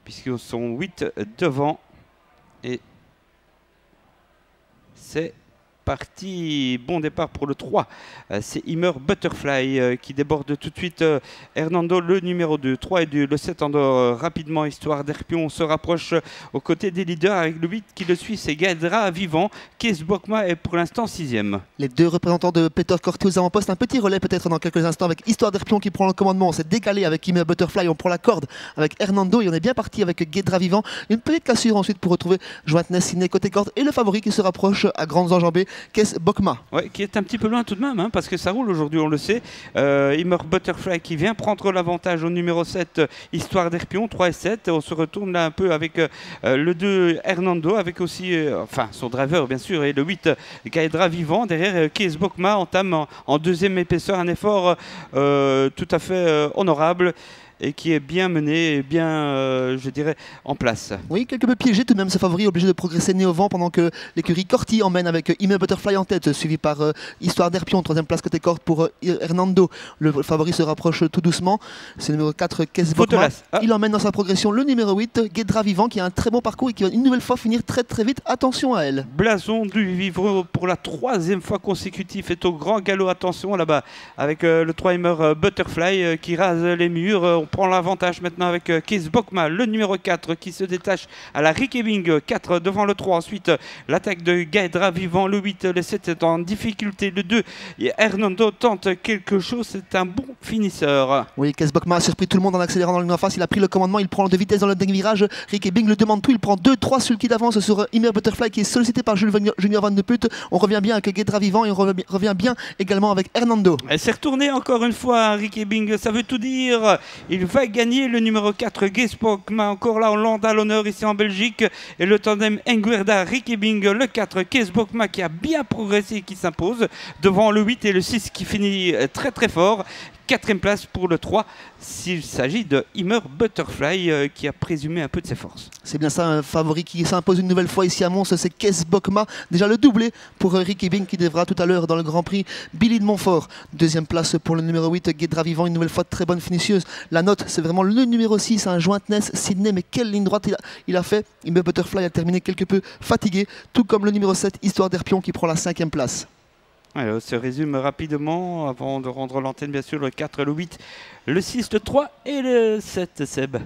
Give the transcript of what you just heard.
puisqu'ils sont 8 devant. Et c'est parti. Bon départ pour le 3. C'est Immer Butterfly qui déborde tout de suite Hernando, le numéro 2. 3 et 2. Le 7 endort rapidement, Histoire d'Herpion se rapproche aux côtés des leaders avec le 8 qui le suit. C'est Gaedra Vivant. Kees Bokma est pour l'instant 6e. Les deux représentants de Peter Corti aux avant-postes. Un petit relais peut-être dans quelques instants avec Histoire d'Herpion qui prend le commandement. On s'est décalé avec Immer Butterfly. On prend la corde avec Hernando et on est bien parti avec Gaedra Vivant. Une petite cassure ensuite pour retrouver Jointness Sidney côté corde et le favori qui se rapproche à grandes enjambées. Kees Bokma. Ouais, qui est un petit peu loin tout de même, hein, parce que ça roule aujourd'hui, on le sait. Immer Butterfly qui vient prendre l'avantage au numéro 7, Histoire d'Herpion, 3 et 7. On se retourne là un peu avec le 2, Hernando, avec aussi enfin, son driver bien sûr, et le 8, Gaedra Vivant. Derrière, Kees Bokma entame en deuxième épaisseur un effort tout à fait honorable. Et qui est bien mené et bien, je dirais, en place. Oui, quelque peu piégé tout de même ce favori, obligé de progresser nez au vent pendant que l'écurie Corti emmène avec Immer Butterfly en tête, suivi par Histoire d'Herpion, troisième place côté corde pour Hernando. Le favori se rapproche tout doucement. C'est le numéro 4, Kees Bokma. Il emmène dans sa progression le numéro 8, Gaedra Vivant, qui a un très bon parcours et qui va une nouvelle fois finir très très vite. Attention à elle. Blason du Vivre pour la troisième fois consécutive est au grand galop. Attention là-bas avec le 3 Immer Butterfly qui rase les murs. On prend l'avantage maintenant avec Kees Bokma, le numéro 4 qui se détache à la Ricky Bing, 4 devant le 3. Ensuite, l'attaque de Gaedra Vivant, le 8, le 7 est en difficulté, le 2, et Hernando tente quelque chose, c'est un bon finisseur. Oui, Kees Bokma a surpris tout le monde en accélérant dans le ligne en face, il a pris le commandement, il prend de vitesse dans le dernier virage. Ricky Bing le demande tout, il prend 2-3 sulky d'avance sur Immer Butterfly qui est sollicité par Junior Van de Put. On revient bien avec Gaedra Vivant et on revient bien également avec Hernando. Elle s'est retournée encore une fois, Ricky Bing, ça veut tout dire. Il va gagner le numéro 4, Kees Bokma, encore là, Hollande à l'honneur ici en Belgique. Et le tandem Enguerda, Ricky Bing, le 4, Kees Bokma qui a bien progressé et qui s'impose devant le 8 et le 6 qui finit très très fort. 4e place pour le 3, s'il s'agit de Immer Butterfly qui a présumé un peu de ses forces. C'est bien ça, un favori qui s'impose une nouvelle fois ici à Mons, c'est Kees Bokma. Déjà le doublé pour Ricky Bing qui devra tout à l'heure dans le Grand Prix Billy de Montfort. 2e place pour le numéro 8, Gaedra Vivant, une nouvelle fois très bonne finisseuse. La note, c'est vraiment le numéro 6, un Jointness Sidney, mais quelle ligne droite il a fait. Immer Butterfly a terminé quelque peu fatigué, tout comme le numéro 7, Histoire d'Herpion qui prend la 5e place. Alors, on se résume rapidement avant de rendre l'antenne, bien sûr, le 4, le 8, le 6, le 3 et le 7, Seb.